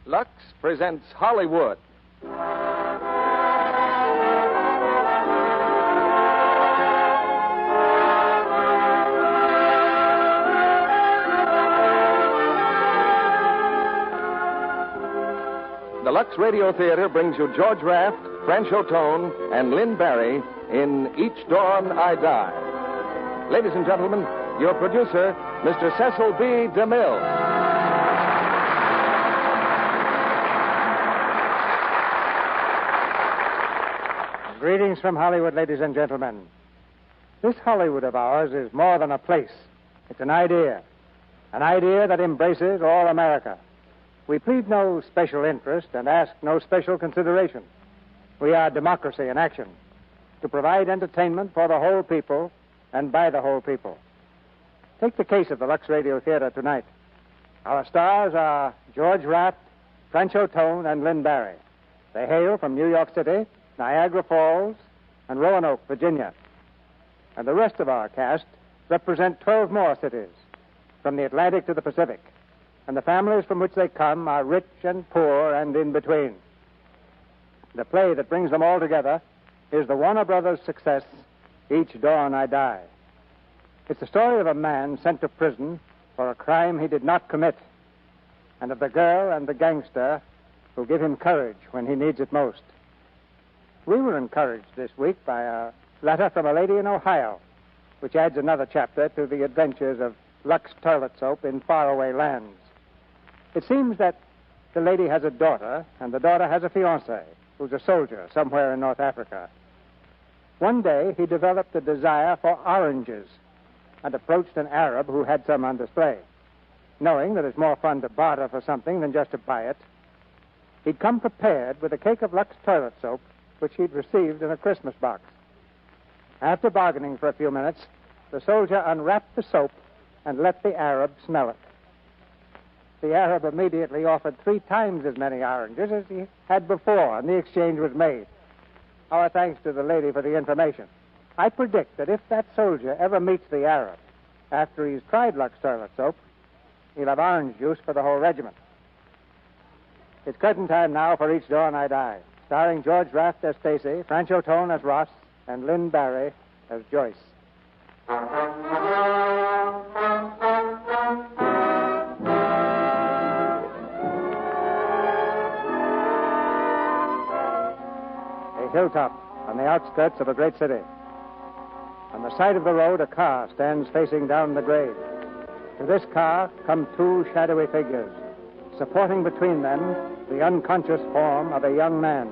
Lux presents Hollywood. The Lux Radio Theatre brings you George Raft, Franchot, and Lynn Barry in Each Dawn I Die. Ladies and gentlemen, your producer, Mr. Cecil B. DeMille. Greetings from Hollywood, ladies and gentlemen. This Hollywood of ours is more than a place. It's an idea that embraces all America. We plead no special interest and ask no special consideration. We are democracy in action, to provide entertainment for the whole people and by the whole people. Take the case of the Lux Radio Theatre tonight. Our stars are George Raft, Franchot, and Lynn Barry. They hail from New York City, Niagara Falls, and Roanoke, Virginia. And the rest of our cast represent 12 more cities, from the Atlantic to the Pacific. And the families from which they come are rich and poor and in between. The play that brings them all together is the Warner Brothers success, Each Dawn I Die. It's the story of a man sent to prison for a crime he did not commit, and of the girl and the gangster who give him courage when he needs it most. We were encouraged this week by a letter from a lady in Ohio, which adds another chapter to the adventures of Lux toilet soap in faraway lands. It seems that the lady has a daughter, and the daughter has a fiancé who's a soldier somewhere in North Africa. One day, he developed a desire for oranges and approached an Arab who had some on display. Knowing that it's more fun to barter for something than just to buy it, he'd come prepared with a cake of Lux toilet soap, which he'd received in a Christmas box. After bargaining for a few minutes, the soldier unwrapped the soap and let the Arab smell it. The Arab immediately offered 3 times as many oranges as he had before, and the exchange was made. Our thanks to the lady for the information. I predict that if that soldier ever meets the Arab after he's tried Lux toilet soap, he'll have orange juice for the whole regiment. It's curtain time now for Each Dawn I Die, starring George Raft as Stacy, Franchot as Ross, and Lynn Barry as Joyce. A hilltop on the outskirts of a great city. On the side of the road, a car stands facing down the grade. To this car come 2 shadowy figures, supporting between them the unconscious form of a young man.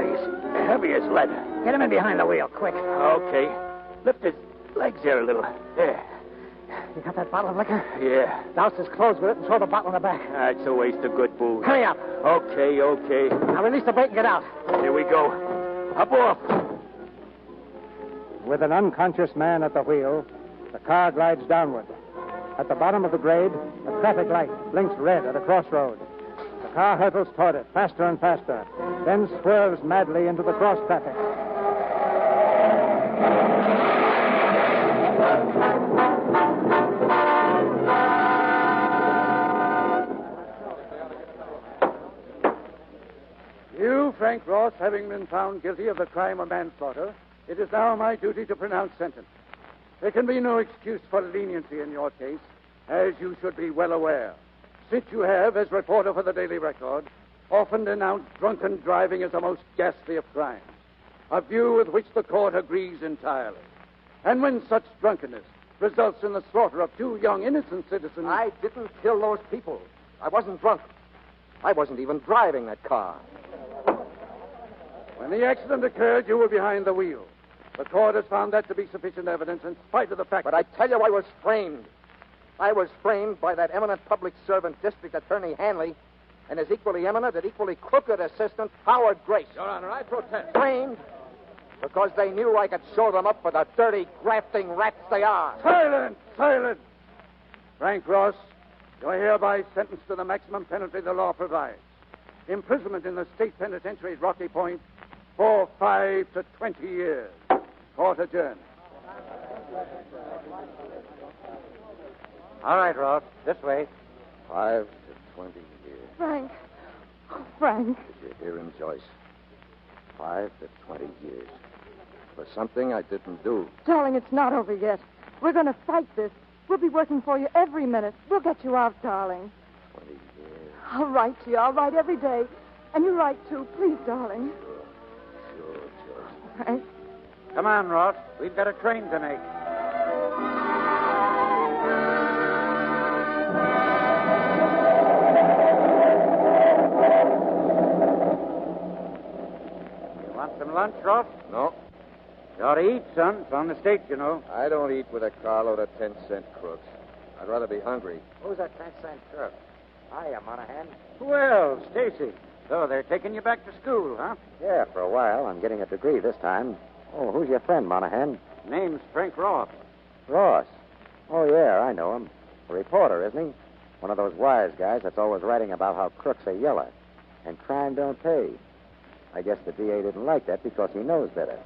He's heavy as lead. Get him in behind the wheel, quick. Okay. Lift his legs here a little. There. You got that bottle of liquor? Yeah. Douse his clothes with it and throw the bottle in the back. That's a waste of good booze. Hurry up. Okay. Now release the brake and get out. Here we go. Up off. With an unconscious man at the wheel, the car glides downward. At the bottom of the grade, a traffic light blinks red at a crossroad. The car hurtles toward it, faster and faster, then swerves madly into the cross traffic. You, Frank Ross, having been found guilty of the crime of manslaughter, it is now my duty to pronounce sentence. There can be no excuse for leniency in your case, as you should be well aware. Since you have, as reporter for the Daily Record, often denounced drunken driving as the most ghastly of crimes, a view with which the court agrees entirely. And when such drunkenness results in the slaughter of 2 young innocent citizens... I didn't kill those people. I wasn't drunk. I wasn't even driving that car. When the accident occurred, you were behind the wheel. The court has found that to be sufficient evidence in spite of the fact... But I tell you, I was framed. I was framed by that eminent public servant, District Attorney Hanley, and his equally eminent and equally crooked assistant, Howard Grace. Your Honor, I protest. Framed because they knew I could show them up for the dirty, grafting rats they are. Silence! Frank Ross, you are hereby sentenced to the maximum penalty the law provides. Imprisonment in the state penitentiary at Rocky Point for 5 to 20 years. Court adjourned. All right, Ross. This way. 5 to 20 years. Frank, Frank. Did you hear him, Joyce? 5 to 20 years. For something I didn't do. Darling, it's not over yet. We're going to fight this. We'll be working for you every minute. We'll get you out, darling. 20 years. I'll write to you. I'll write every day. And you write, too. Please, darling. Sure, Joyce. Frank. Come on, Ross. We've got a train to make. You want some lunch, Ross? No, You ought to eat, son. It's on the stage, you know. I don't eat with a carload of 10-cent crooks. I'd rather be hungry. Who's that 10-cent crook? Hiya, Monahan. Well, Stacy. So they're taking you back to school, huh? Yeah, for a while. I'm getting a degree this time. Oh, who's your friend, Monahan? Name's Frank Ross. Ross. Oh, yeah, I know him. A reporter, isn't he? One of those wise guys that's always writing about how crooks are yellow and crime don't pay. I guess the DA didn't like that because he knows better.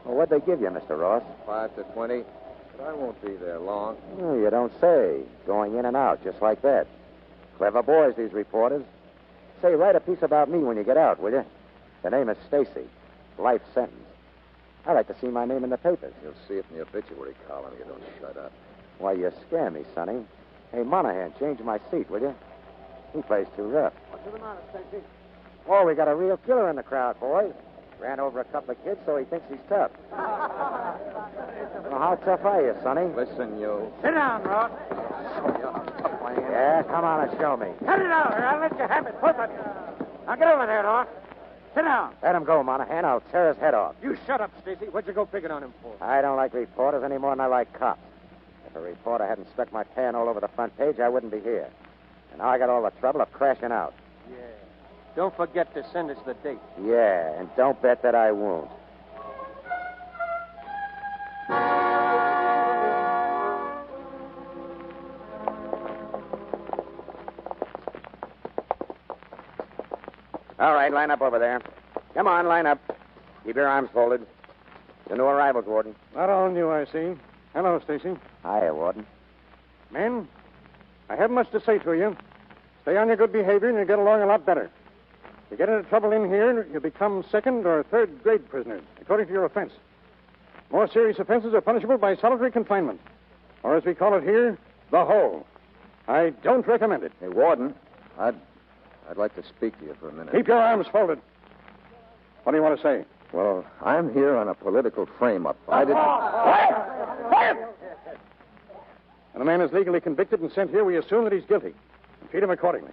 Well, what'd they give you, Mr. Ross? 5 to 20. But I won't be there long. Oh, you don't say. Going in and out, just like that. Clever boys, these reporters. Say, write a piece about me when you get out, will you? The name is Stacy. Life sentence. I'd like to see my name in the papers. You'll see it in the obituary column if you don't shut up. Why, you scare me, Sonny. Hey, Monahan, change my seat, will you? He plays too rough. What's the matter, Stacy? Oh, we got a real killer in the crowd, boys. Ran over a couple of kids, so he thinks he's tough. Well, how tough are you, Sonny? Listen, you. Sit down, Ross. Yeah, come on and show me. Cut it out, or I'll let you have it. Put it. Now get over there, Ross. Sit down. Let him go, Monahan. I'll tear his head off. You shut up, Stacy. What'd you go picking on him for? I don't like reporters any more than I like cops. If a reporter hadn't stuck my pan all over the front page, I wouldn't be here. And now I got all the trouble of crashing out. Yeah. Don't forget to send us the date. Yeah, and don't bet that I won't. All right, line up over there. Come on, line up. Keep your arms folded. The new arrivals, Warden. Not all new, I see. Hello, Stacy. Hiya, Warden. Men, I haven't much to say to you. Stay on your good behavior and you'll get along a lot better. If you get into trouble in here, you'll become second or third grade prisoners, according to your offense. More serious offenses are punishable by solitary confinement, or as we call it here, the hole. I don't recommend it. Hey, Warden, I'd like to speak to you for a minute. Keep your arms folded. What do you want to say? Well, I'm here on a political frame-up. I didn't... Quiet! When a man is legally convicted and sent here, we assume that he's guilty and treat him accordingly.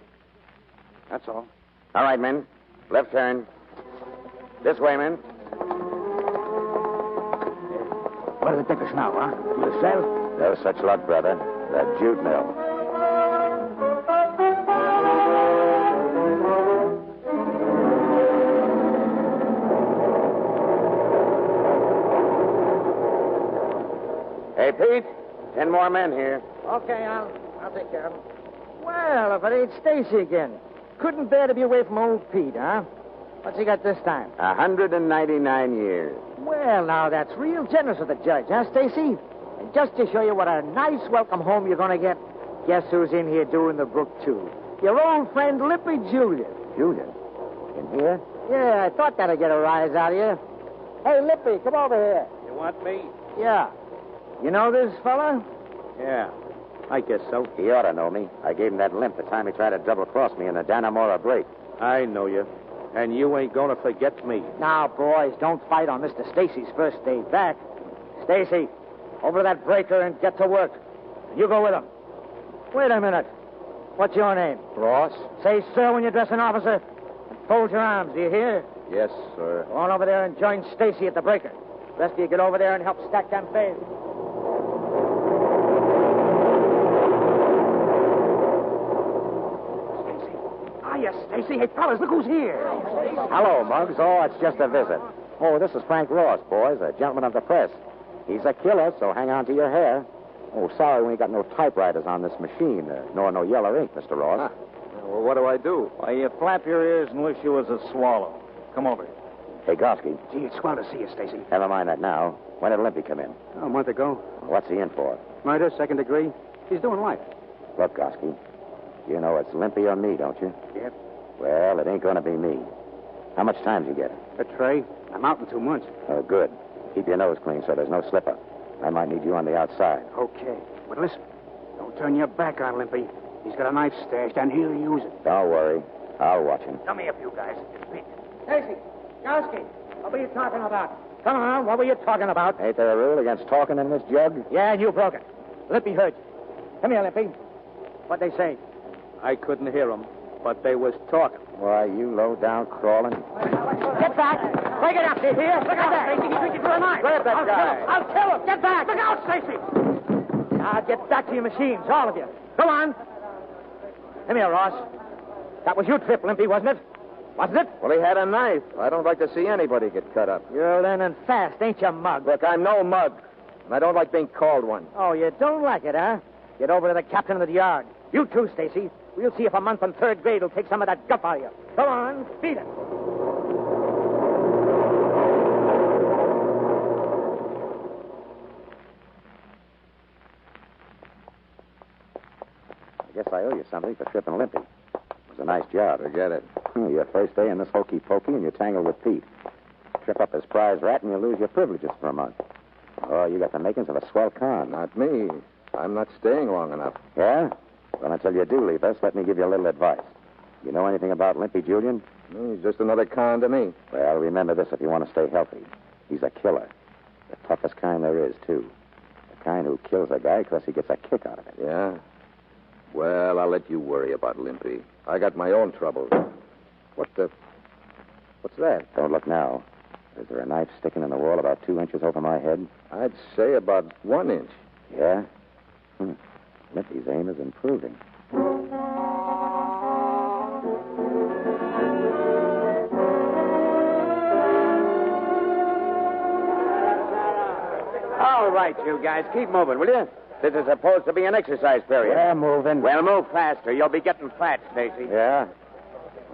That's all. All right, men. Left turn. This way, men. What does it take us now, huh? To the cell? No such luck, brother. The jute mill. Hey, Pete. 10 more men here. Okay, I'll take care of him. Well, if it ain't Stacy again. Couldn't bear to be away from old Pete, huh? What's he got this time? 199 years. Well, now, that's real generous of the judge, huh, Stacy? And just to show you what a nice welcome home you're going to get, guess who's in here doing the book, too? Your old friend, Lippy Julian. Julian? In here? Yeah, I thought that'd get a rise out of you. Hey, Lippy, come over here. You want me? Yeah. You know this fella? Yeah, I guess so. He ought to know me. I gave him that limp the time he tried to double-cross me in the Dannemora break. I know you. And you ain't going to forget me. Now, boys, don't fight on Mr. Stacy's first day back. Stacy, over to that breaker and get to work. You go with him. Wait a minute. What's your name? Ross? Say, sir, when you address an officer. And fold your arms, do you hear? Yes, sir. Go on over there and join Stacy at the breaker. The rest of you get over there and help stack them bales. Stacy, hey, fellas, look who's here. Hello, Muggs. Oh, it's just a visit. Oh, this is Frank Ross, boys, a gentleman of the press. He's a killer, so hang on to your hair. Oh, sorry we ain't got no typewriters on this machine, nor no yellow ink, Mr. Ross. Well, what do I do? Why, you flap your ears and wish you was a swallow. Come over. Hey, Goski. Gee, it's swell to see you, Stacy. Never mind that now. When did Limpy come in? A month ago. What's he in for? Murder, second degree. He's doing life. Look, Goski, you know it's Limpy or me, don't you? Yep. Well, it ain't going to be me. How much time did you get? A tray? I'm out in 2 months. Oh, good. Keep your nose clean so there's no slip-up. I might need you on the outside. Okay. But listen, don't turn your back on Limpy. He's got a knife stashed, and he'll use it. Don't worry. I'll watch him. Come here, you guys. Stacy, Jowski, what were you talking about? Come on, what were you talking about? Ain't there a rule against talking in this jug? Yeah, and you broke it. Limpy heard you. Come here, Limpy. What'd they say? I couldn't hear him, but they was talking. Why, you low-down crawling. Get back. Break it up, you hear? Look out, Stacy. He's reaching for a knife. Grab that guy. I'll kill him. Get back. Look out, Stacy. Now, get back to your machines, all of you. Come on. Come here, Ross. That was your trip, Limpy, wasn't it? Wasn't it? Well, he had a knife. I don't like to see anybody get cut up. You're learning fast, ain't you, Mug? Look, I'm no mug. And I don't like being called one. Oh, you don't like it, huh? Get over to the captain of the yard. You too, Stacy. We'll see if a month in third grade will take some of that guff out of you. Come on, beat it. I guess I owe you something for tripping Limpy. It was a nice job. Forget it. Your first day in this hokey-pokey, and you tangle with Pete. Trip up his prize rat, and you lose your privileges for a month. Oh, you got the makings of a swell con. Not me. I'm not staying long enough. Yeah? Well, until you do leave us, let me give you a little advice. You know anything about Limpy Julian? He's just another con to me. Well, remember this if you want to stay healthy. He's a killer. The toughest kind there is, too. The kind who kills a guy because he gets a kick out of it. Yeah? Well, I'll let you worry about Limpy. I got my own troubles. What's that? Don't look now. Is there a knife sticking in the wall about 2 inches over my head? I'd say about 1 inch. Yeah? Limpy's aim is improving. All right, you guys, keep moving, will you? This is supposed to be an exercise period. We're moving. Well, move faster. You'll be getting fat, Stacy. Yeah?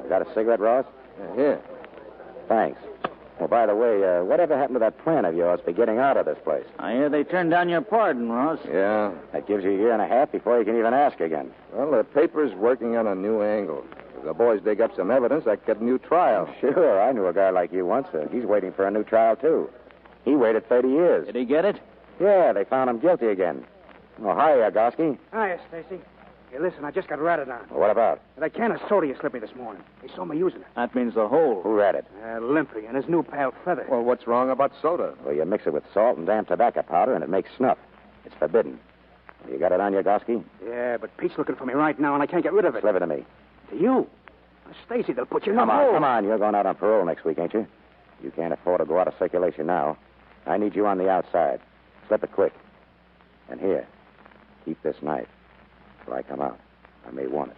You got a cigarette, Ross? Here. Thanks. Oh, by the way, whatever happened to that plan of yours for getting out of this place? I hear they turned down your pardon, Ross. Yeah. That gives you a year and a half before you can even ask again. Well, the paper's working on a new angle. If the boys dig up some evidence, I could get a new trial. Sure, I knew a guy like you once. He's waiting for a new trial, too. He waited 30 years. Did he get it? Yeah, they found him guilty again. Oh, hi, Goski. Hiya, Stacy. Hey, listen, I just got ratted on. Well, what about? That can of soda you slipped me this morning. They saw me using it. That means the whole. Who read it? Limpy and his new pal, Feather. Well, what's wrong about soda? Well, you mix it with salt and damn tobacco powder, and it makes snuff. It's forbidden. You got it on you, Goski? Yeah, but Pete's looking for me right now, and I can't get rid of it. Slip it to me. To you? Stacy, they'll put you in the Come hole. on. You're going out on parole next week, ain't you? You can't afford to go out of circulation now. I need you on the outside. Slip it quick. And here, keep this knife. Before I come out, I may want it.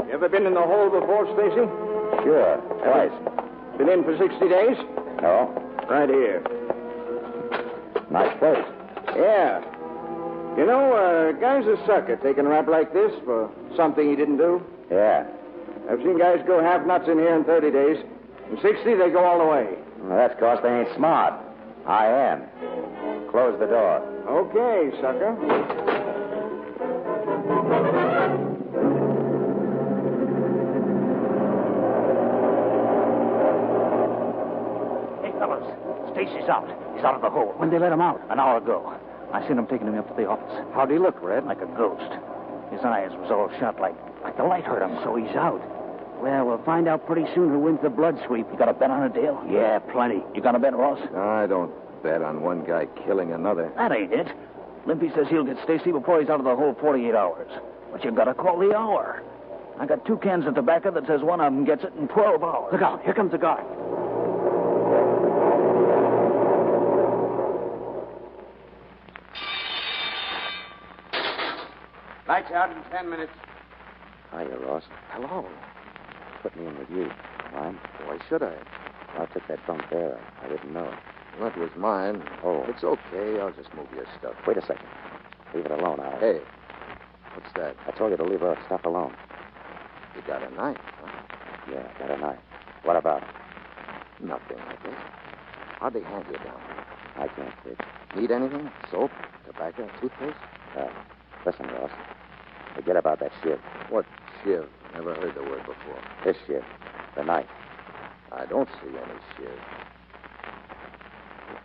You ever been in the hole before, Stacy? Sure, twice. Been in for 60 days? No? Right here. Nice place. Yeah. You know, a guy's a sucker taking a rap like this for something he didn't do. Yeah. I've seen guys go half nuts in here in 30 days. In 60, they go all the way. Well, that's because they ain't smart. I am. Close the door. Okay, sucker. Hey, fellas, Stacy's out. He's out of the hole. When they let him out? An hour ago. I seen him taking him up to the office. How'd he look, Red? Like a ghost. His eyes was all shut like the light hurt him. So he's out. Well, we'll find out pretty soon who wins the blood sweep. You got a bet on it, Dale? Yeah, plenty. You got a bet, Ross? I don't bet on one guy killing another. That ain't it. Limpy says he'll get Stacy before he's out of the hole 48 hours. But you gotta call the hour. I got 2 cans of tobacco that says one of them gets it in 12 hours. Look out. Here comes the guard. Lights out in 10 minutes. Hiya, Ross. Hello. Put me in with you. Mind? Why should I? I took that bunk there. I didn't know. That was mine. Oh. It's okay. I'll just move your stuff. Wait a second. Leave it alone. Hey, what's that? I told you to leave our stuff alone. You got a knife, huh? Yeah, I got a knife. What about it? Nothing, I guess. How'd they hand you down? I can't fix. Need anything? Soap? Tobacco? Toothpaste? Listen, Ross. Forget about that shiv. What shiv? Never heard the word before. This shiv. The knife. I don't see any shiv.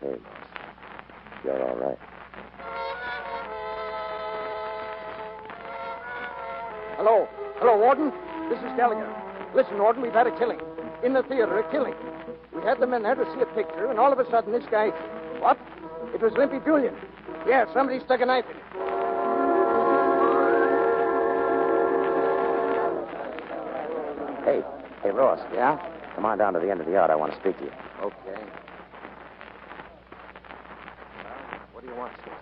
Okay, Ross. You're all right. Hello. Hello, Warden. This is Gallagher. Listen, Warden, we've had a killing. In the theater, a killing. We had them in there to see a picture, and all of a sudden this guy... What? It was Limpy Julian. Yeah, somebody stuck a knife in him. Hey, Ross. Yeah? Come on down to the end of the yard. I want to speak to you. Okay. What do you want, Stacy?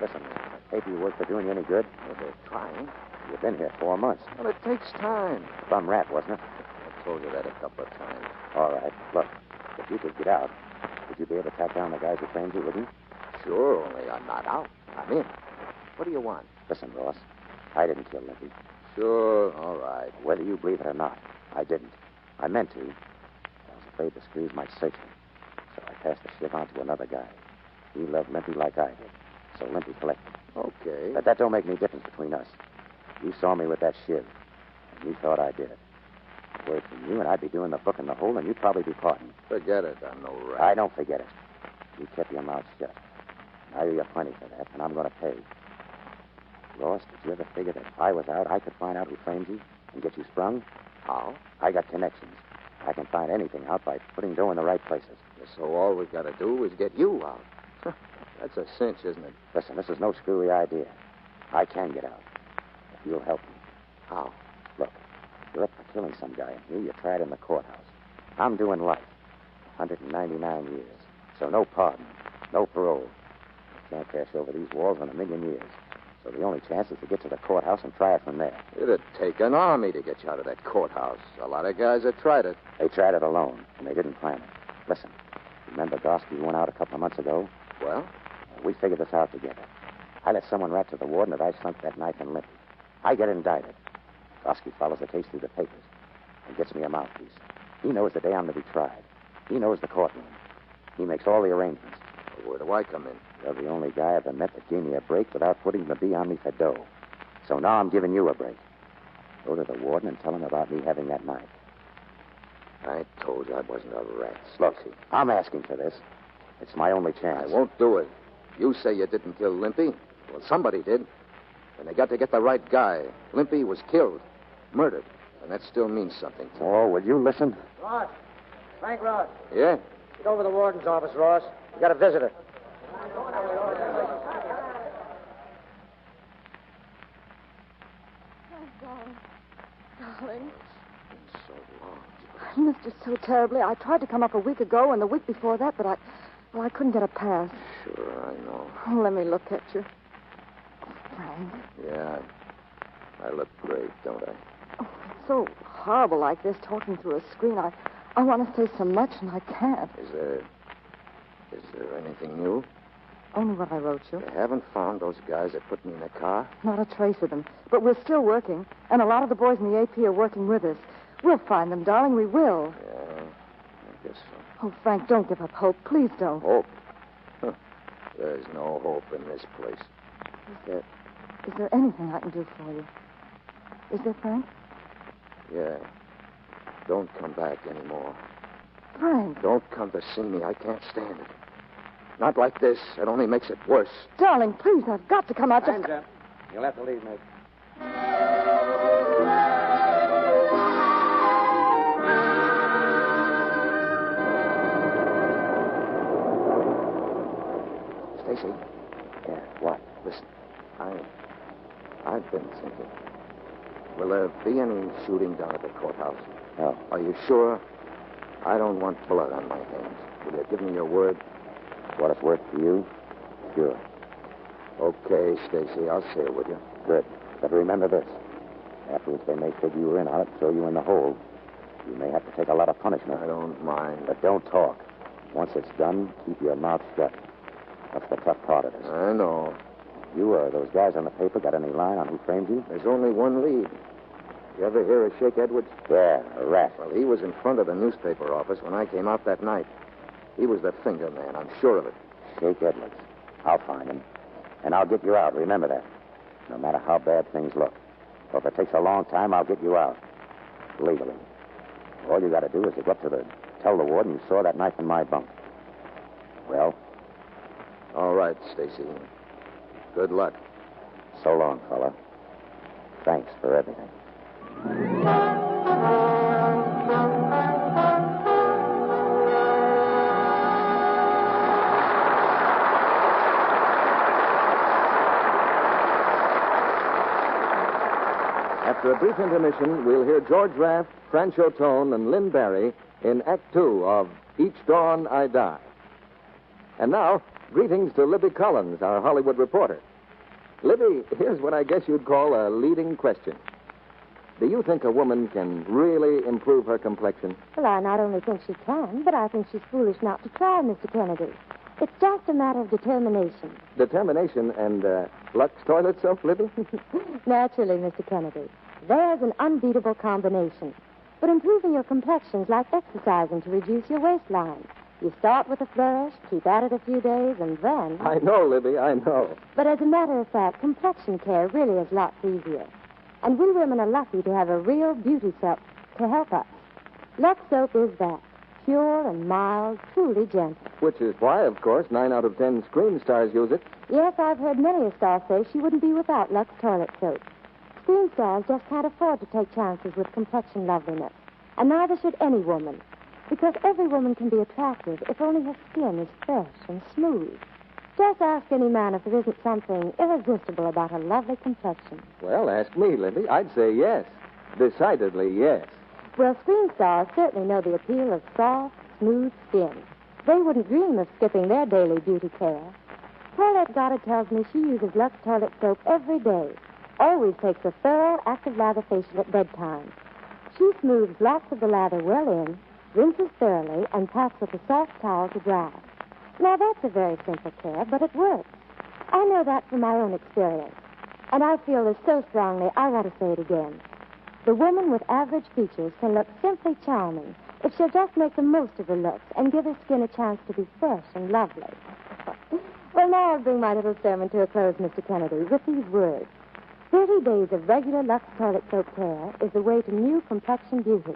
Listen, paper you work for doing you any good? Well, they're trying. You've been here 4 months. Well, it takes time. Bum rat, wasn't it? I told you that a couple of times. All right. Look, if you could get out, would you be able to track down the guys who framed you, wouldn't you? Sure, only I'm not out. I'm in. What do you want? Listen, Ross, I didn't kill Limpy. Sure, all right. Whether you believe it or not, I didn't. I meant to. I was afraid the screws might search me. So I passed the shit on to another guy. He loved Limpy like I did. So Limpy collected. Okay. But that don't make any difference between us. You saw me with that shiv, and you thought I did it. Word from you, and I'd be doing the book in the hole, and you'd probably be pardoned. Forget it. I'm no rat. I don't forget it. You kept your mouth shut. I owe you plenty for that, and I'm going to pay. Ross, did you ever figure that if I was out, I could find out who framed you and get you sprung? How? I got connections. I can find anything out by putting dough in the right places. So all we've got to do is get you out. That's a cinch, isn't it? Listen, this is no screwy idea. I can get out. If you'll help me. How? Look, you're up for killing some guy in here. You're tried in the courthouse. I'm doing life. 199 years. So no pardon. No parole. Can't crash over these walls in a million years. So the only chance is to get to the courthouse and try it from there. It'd take an army to get you out of that courthouse. A lot of guys have tried it. They tried it alone, and they didn't plan it. Listen, remember Gorsky went out a couple of months ago? Well? We figured this out together. I let someone write to the warden that I sunk that knife in Limpy. I get indicted. Gorsky follows the case through the papers and gets me a mouthpiece. He knows the day I'm to be tried. He knows the courtroom. He makes all the arrangements. Where do I come in? You're the only guy I ever met that gave me a break without putting the bee on me for dough. So now I'm giving you a break. Go to the warden and tell him about me having that knife. I told you I wasn't a rat. Look, I'm asking for this. It's my only chance. I won't do it. You say you didn't kill Limpy. Well, somebody did. And they got to get the right guy. Limpy was killed. Murdered. And that still means something. Oh, will you listen? Ross. Frank Ross. Yeah? Get over to the warden's office, Ross. We got a visitor. Darling. It's been so long. I missed you so terribly. I tried to come up a week ago and the week before that, but I couldn't get a pass. Sure, I know. Oh, let me look at you. Frank. Yeah, I look great, don't I? Oh, it's so horrible like this, talking through a screen. I want to say so much, and I can't. Is there anything new? Only what I wrote you. You haven't found those guys that put me in the car? Not a trace of them. But we're still working, and a lot of the boys in the AP are working with us. We'll find them, darling. We will. Yeah, I guess so. Oh, Frank, don't give up hope. Please don't. Hope? Huh. There's no hope in this place. Is there anything I can do for you? Is there, Frank? Yeah. Don't come back anymore. Frank. Don't come to see me. I can't stand it. Not like this. It only makes it worse. Darling, please, I've got to come out. Just... You'll have to leave, mate. Stacy. Yeah, what? Listen, I've been thinking. Will there be any shooting down at the courthouse? No. Are you sure? I don't want blood on my hands. Will you give me your word? What it's worth to you? Sure. Okay, Stacy, I'll say it with you. Good. But remember this. Afterwards, they may figure you in on it, throw you in the hole. You may have to take a lot of punishment. I don't mind. But don't talk. Once it's done, keep your mouth shut. That's the tough part of this. I know. You or those guys on the paper got any line on who framed you? There's only one lead. You ever hear of Shake Edwards? Yeah, a Raft. Well, he was in front of the newspaper office when I came out that night. He was the finger man, I'm sure of it. Shake Edwards. I'll find him. And I'll get you out. Remember that. No matter how bad things look. Or if it takes a long time, I'll get you out. Legally. All you got to do is to get to tell the warden you saw that knife in my bunk. Well? All right, Stacy. Good luck. So long, fella. Thanks for everything. After a brief intermission, we'll hear George Raft, Franchot and Lynn Barry in Act Two of Each Dawn I Die. And now, greetings to Libby Collins, our Hollywood reporter. Libby, here's what I guess you'd call a leading question. Do you think a woman can really improve her complexion? Well, I not only think she can, but I think she's foolish not to try, Mr. Kennedy. It's just a matter of determination. Determination and Lux toilet soap, Libby? Naturally, Mr. Kennedy. There's an unbeatable combination. But improving your complexion's like exercising to reduce your waistline. You start with a flourish, keep at it a few days, and then... I know, Libby, I know. But as a matter of fact, complexion care really is lots easier. And we women are lucky to have a real beauty soap to help us. Lux soap is that. Pure and mild, truly gentle. Which is why, of course, 9 out of 10 screen stars use it. Yes, I've heard many a star say she wouldn't be without Lux toilet soap. Screen stars just can't afford to take chances with complexion loveliness. And neither should any woman. Because every woman can be attractive if only her skin is fresh and smooth. Just ask any man if there isn't something irresistible about a lovely complexion. Well, ask me, Libby. I'd say yes. Decidedly yes. Well, screen stars certainly know the appeal of soft, smooth skin. They wouldn't dream of skipping their daily beauty care. Toilette Goddard tells me she uses Lux toilet soap every day. Always takes a thorough, active lather facial at bedtime. She smooths lots of the lather well in, rinses thoroughly, and pats with a soft towel to dry. Now, that's a very simple care, but it works. I know that from my own experience. And I feel this so strongly, I want to say it again. The woman with average features can look simply charming if she'll just make the most of her looks and give her skin a chance to be fresh and lovely. Well, now I'll bring my little sermon to a close, Mr. Kennedy, with these words. 30 days of regular Lux toilet soap care is the way to new complexion beauty.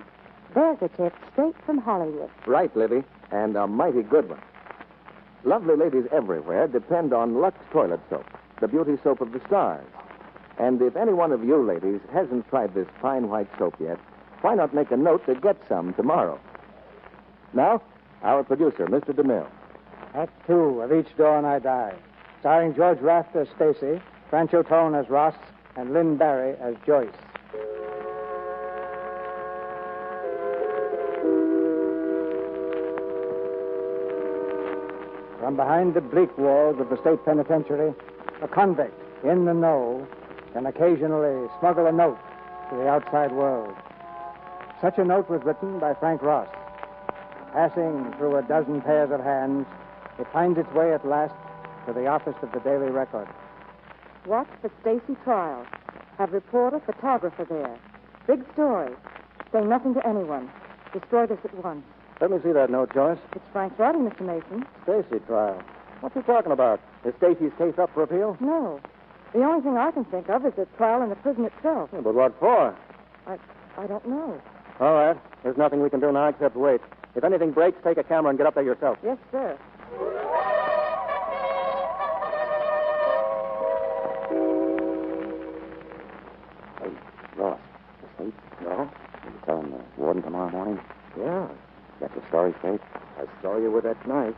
There's a tip straight from Hollywood. Right, Libby, and a mighty good one. Lovely ladies everywhere depend on Lux toilet soap, the beauty soap of the stars. And if any one of you ladies hasn't tried this fine white soap yet, why not make a note to get some tomorrow? Now, our producer, Mr. DeMille. Act Two of Each Dawn I Die, starring George Raft as Stacy, Franchot as Ross, and Lynn Barry as Joyce. From behind the bleak walls of the state penitentiary, a convict in the know can occasionally smuggle a note to the outside world. Such a note was written by Frank Ross. Passing through a dozen pairs of hands, it finds its way at last to the office of the Daily Record. Watch the Stacy trial. Have reporter, photographer there. Big story. Say nothing to anyone. Destroy this at once. Let me see that note, Joyce. It's Frank's writing, Mr. Mason. Stacy trial. What's he talking about? Is Stacy's case up for appeal? No. The only thing I can think of is the trial in the prison itself. Yeah, but what for? I don't know. All right. There's nothing we can do now except wait. If anything breaks, take a camera and get up there yourself. Yes, sir. Hey, Ross, asleep? No. Will you tell him the warden tomorrow morning? Yeah. Got your story straight? I saw you with that knife.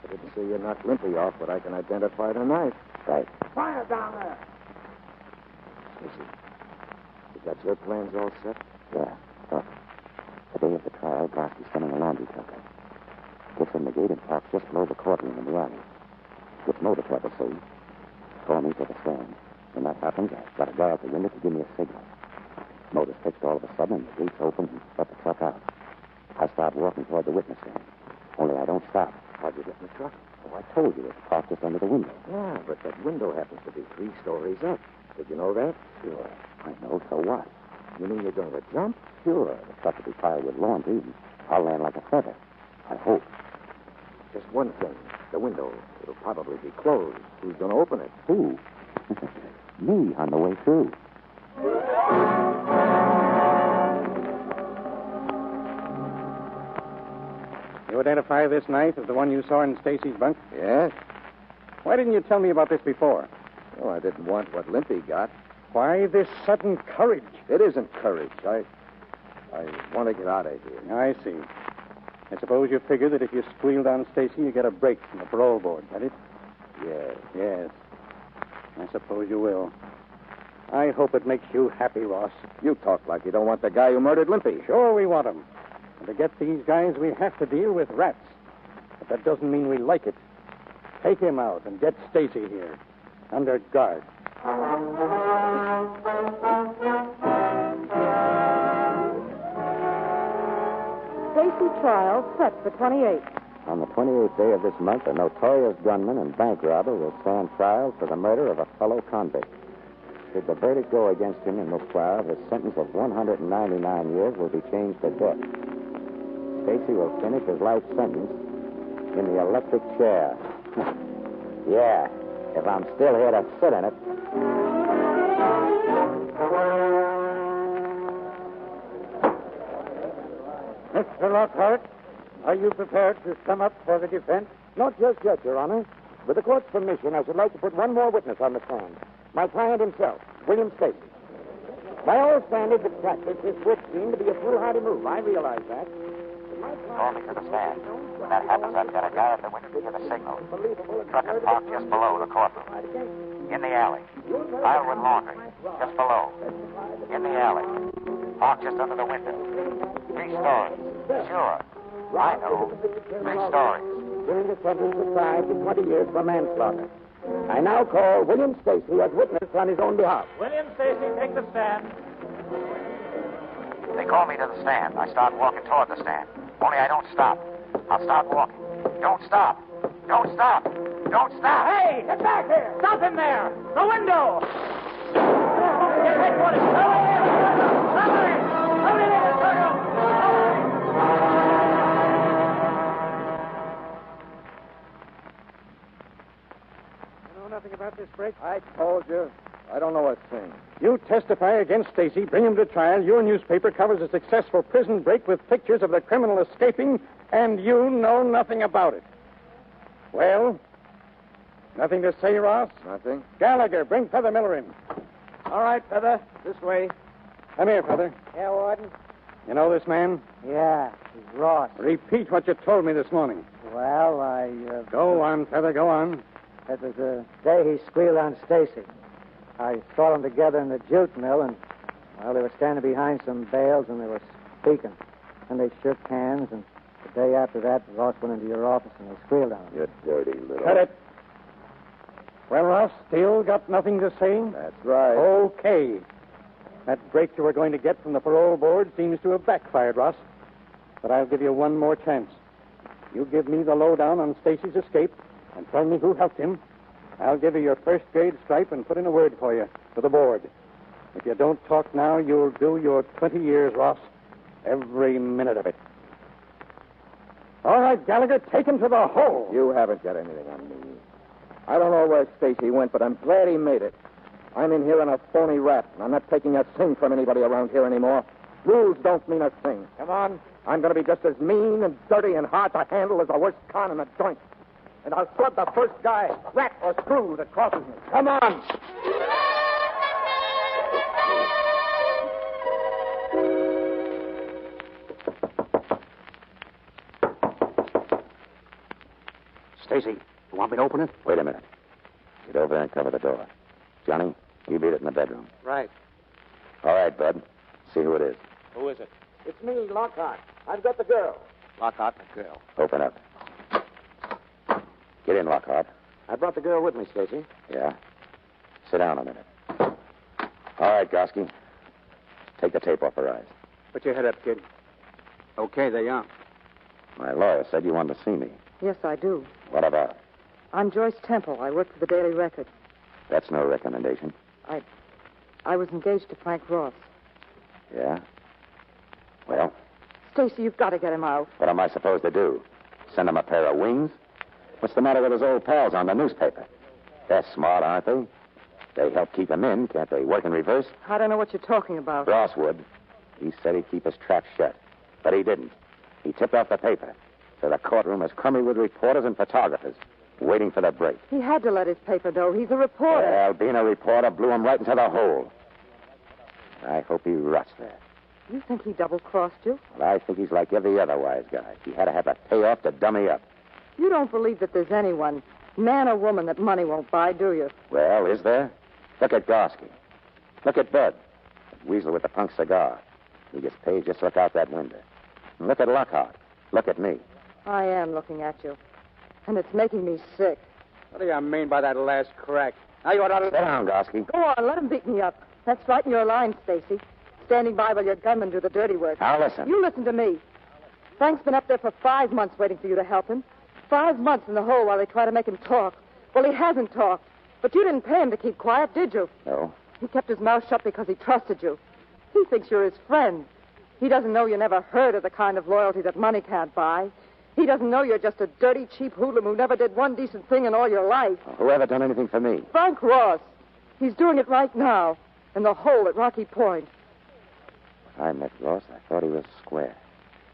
I didn't see you knock Limpy off, but I can identify the knife. Right. Fire down there. Stacy. You got your plans all set? Yeah. Look. The day of the trial, Broski's sending a laundry truck up. Gets from the gate and parks just below the courtroom in the alley. Gets motor trouble, see? Call me to the stand. When that happens, I've got a guy at the window to give me a signal. Motor's fixed all of a sudden, and the gate's open, and let the truck out. I start walking toward the witness stand. Only I don't stop. How'd you get in the truck? Oh, I told you, it's parked just under the window. Yeah, but that window happens to be 3 stories up. Did you know that? Sure. I know, so what? You mean you're going to jump? Sure. The truck will be piled with laundry, and I'll land like a feather. I hope. Just one thing. The window. It'll probably be closed. Who's going to open it? Who? me on the way through. You identify this knife as the one you saw in Stacy's bunk? Yes? Why didn't you tell me about this before? Well, I didn't want what Limpy got. Why this sudden courage? It isn't courage. I want to get out of here. I see. I suppose you figure that if you squealed on Stacy, you get a break from the parole board, get it? Yes. Yes. I suppose you will. I hope it makes you happy, Ross. You talk like you don't want the guy who murdered Limpy. Sure we want him. And to get these guys, we have to deal with rats. But that doesn't mean we like it. Take him out and get Stacy here, under guard. Stacy trial set for 28th. On the 28th day of this month, a notorious gunman and bank robber will stand trial for the murder of a fellow convict. Should the verdict go against him in this trial, his sentence of 199 years will be changed to death. Stacy will finish his life sentence in the electric chair. Yeah, if I'm still here to sit in it. Mr. Lockhart, are you prepared to sum up for the defense? Not just yet, Your Honor. With the court's permission, I should like to put one more witness on the stand. My client himself, William Stacy. By all standards of practice, this would seem to be a foolhardy move. I realize that. Call me to the stand. When that happens, I've got a guy at the window to give a signal. Truck is parked just below the courtroom. In the alley. Aisle with laundry. Just below. In the alley. Parked just under the window. 3 stories. Sure. I know. 3 stories. During the sentence of 5 to 20 years for manslaughter. I now call William Stacy as witness on his own behalf. William Stacy, take the stand. They call me to the stand. I start walking toward the stand. Only I don't stop. I'll start walking. Don't stop. Don't stop. Don't stop. Hey, get back here. Stop him there. The window. Get headquarters. Somebody. You know nothing about this break? I told you. I don't know a thing. You testify against Stacy, bring him to trial. Your newspaper covers a successful prison break with pictures of the criminal escaping, and you know nothing about it. Well, nothing to say, Ross? Nothing. Gallagher, bring Feather Miller in. All right, Feather. This way. Come here, Feather. Yeah, Warden? You know this man? Yeah, he's Ross. Repeat what you told me this morning. Well, Go on, Feather, go on. That was the day he squealed on Stacy. I saw them together in the jute mill, and, well, they were standing behind some bales, and they were speaking. And they shook hands, and the day after that, Ross went into your office, and they squealed on him. You dirty little... Cut it. Well, Ross, still got nothing to say? That's right. Okay. That break you were going to get from the parole board seems to have backfired, Ross. But I'll give you one more chance. You give me the lowdown on Stacy's escape and tell me who helped him. I'll give you your first-grade stripe and put in a word for you to the board. If you don't talk now, you'll do your 20 years, Ross. Every minute of it. All right, Gallagher, take him to the hole. You haven't got anything on me. I don't know where Stacy went, but I'm glad he made it. I'm in here on a phony rap, and I'm not taking a thing from anybody around here anymore. Rules don't mean a thing. Come on. I'm going to be just as mean and dirty and hard to handle as the worst con in the joint. And I'll flood the first guy, rat or screw, that crosses me. Come on! Stacy, you want me to open it? Wait a minute. Get over there and cover the door. Johnny, you beat it in the bedroom. Right. All right, Bud. See who it is. Who is it? It's me, Lockhart. I've got the girl. Lockhart, the girl. Open up. Get in, Lockhart. I brought the girl with me, Stacy. Yeah? Sit down a minute. All right, Gosky. Take the tape off her eyes. Put your head up, kid. Okay, they are. My lawyer said you wanted to see me. Yes, I do. What about? I'm Joyce Temple. I work for the Daily Record. That's no recommendation. I was engaged to Frank Ross. Yeah? Well, Stacy, you've got to get him out. what am I supposed to do? Send him a pair of wings? What's the matter with his old pals on the newspaper? They're smart, aren't they? They help keep him in, can't they? Work in reverse? I don't know what you're talking about. Ross would. He said he'd keep his trap shut. But he didn't. He tipped off the paper. So the courtroom is crummy with reporters and photographers, waiting for the break. He had to let his paper know. He's a reporter. Well, being a reporter blew him right into the hole. I hope he rots there. You think he double-crossed you? Well, I think he's like every other wise guy. He had to have a payoff to dummy up. You don't believe that there's anyone, man or woman, that money won't buy, do you? Well, is there? Look at Gorsky. Look at Bud. That weasel with the punk cigar. He gets paid just to look out that window. And look at Lockhart. Look at me. I am looking at you. And it's making me sick. What do you mean by that last crack? Now you ought to... Sit down, Gorsky. Go on, let him beat me up. That's right in your line, Stacy. Standing by while your gunmen do the dirty work. Now listen. You listen to me. Frank's been up there for 5 months waiting for you to help him. 5 months in the hole while they try to make him talk. Well, he hasn't talked. But you didn't pay him to keep quiet, did you? No. He kept his mouth shut because he trusted you. He thinks you're his friend. He doesn't know you never heard of the kind of loyalty that money can't buy. He doesn't know you're just a dirty, cheap hoodlum who never did one decent thing in all your life. Well, who ever done anything for me? Frank Ross. He's doing it right now, in the hole at Rocky Point. When I met Ross, I thought he was square.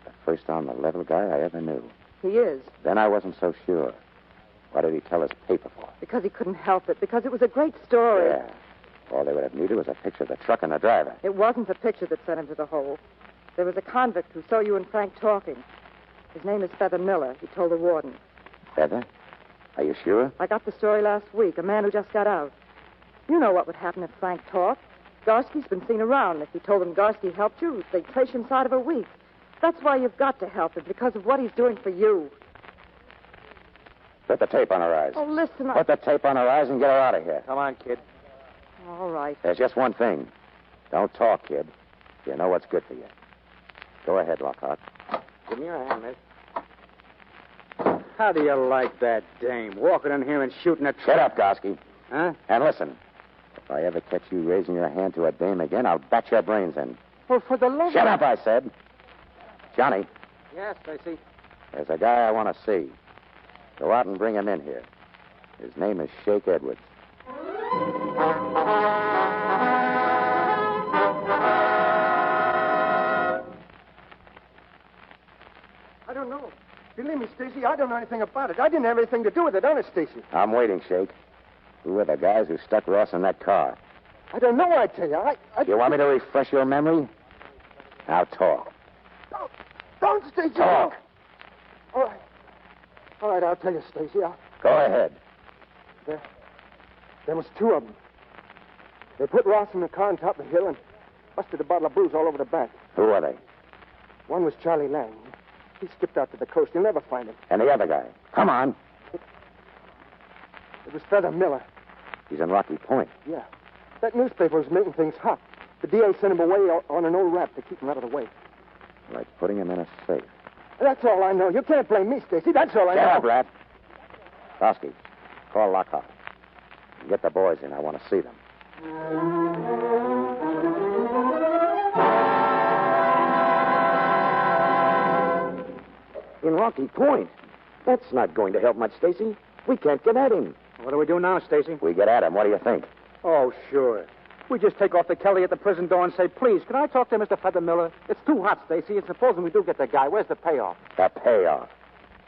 The first on-the-level guy I ever knew. He is. Then I wasn't so sure. What did he tell his paper for? Because he couldn't help it. Because it was a great story. Yeah. All they would have needed was a picture of the truck and the driver. It wasn't the picture that sent him to the hole. There was a convict who saw you and Frank talking. His name is Feather Miller. He told the warden. Feather? Are you sure? I got the story last week. A man who just got out. You know what would happen if Frank talked. Garsky's been seen around. If you told them Garsky helped you, they'd trace you inside of a week. That's why you've got to help him, because of what he's doing for you. Put the tape on her eyes. Oh, listen, Put the tape on her eyes and get her out of here. Come on, kid. All right. There's just one thing. Don't talk, kid. You know what's good for you. Go ahead, Lockhart. Give me your hand, miss. How do you like that dame? Walking in here and shooting a Shut up, Gorsky. Huh? And listen. If I ever catch you raising your hand to a dame again, I'll bat your brains in. Well, for the love Shut up, I said. Johnny, Yes, Stacy. there's a guy I want to see. Go out and bring him in here. His name is Shake Edwards. I don't know. Believe me, Stacy, I don't know anything about it. I didn't have anything to do with it, honest, Stacy. I'm waiting, Shake. Who were the guys who stuck Ross in that car? I don't know, I tell you. You want me to refresh your memory? Now talk. Don't, Stacy. Talk. All right. All right, I'll tell you, Stacy. Go ahead. There was 2 of them. They put Ross in the car on top of the hill and busted a bottle of booze all over the back. Who are they? One was Charlie Lang. He skipped out to the coast. You'll never find him. And the other guy? Come on. It was Feather Miller. He's in Rocky Point. Yeah. That newspaper was making things hot. The DA sent him away on an old rap to keep him out of the way. Like putting him in a safe. That's all I know. You can't blame me, Stacy. That's all I know. Shut up, Rat. Gorsky, call Lockhart. Get the boys in. I want to see them. In Rocky Point? That's not going to help much, Stacy. We can't get at him. What do we do now, Stacy? We get at him. What do you think? Oh, sure. We just take off the Kelly at the prison door and say, please, can I talk to Mr. Feather Miller? It's too hot, Stacy. And supposing we do get the guy, where's the payoff? The payoff.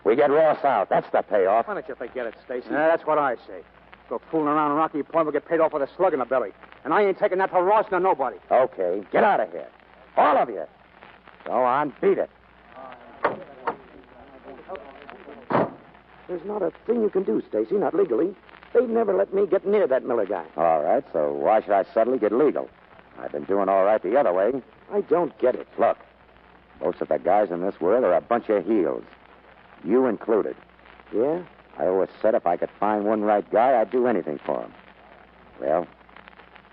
We get Ross out. That's the payoff. Why don't you forget it, Stacy? That's what I say. Go fooling around in Rocky Point, we'll get paid off with a slug in the belly. And I ain't taking that for Ross nor nobody. Okay, get out of here. All of you. Go on, beat it. There's not a thing you can do, Stacy, not legally. They'd never let me get near that Miller guy. All right, so why should I suddenly get legal? I've been doing all right the other way. I don't get it. Look, most of the guys in this world are a bunch of heels. You included. Yeah? I always said if I could find one right guy, I'd do anything for him. Well,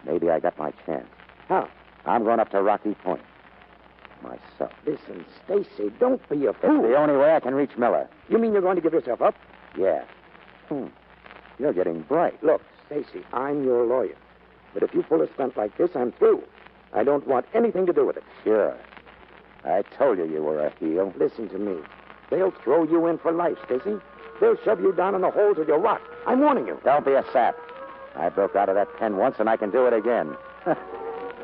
maybe I got my chance. How? I'm going up to Rocky Point. Myself. Listen, Stacy, don't be a fool. It's the only way I can reach Miller. You mean you're going to give yourself up? Yeah. You're getting bright. Look, Stacy, I'm your lawyer. But if you pull a stunt like this, I'm through. I don't want anything to do with it. Sure. I told you were a heel. Listen to me. They'll throw you in for life, Stacy. They'll shove you down in the hole till you rot. I'm warning you. Don't be a sap. I broke out of that pen once, and I can do it again.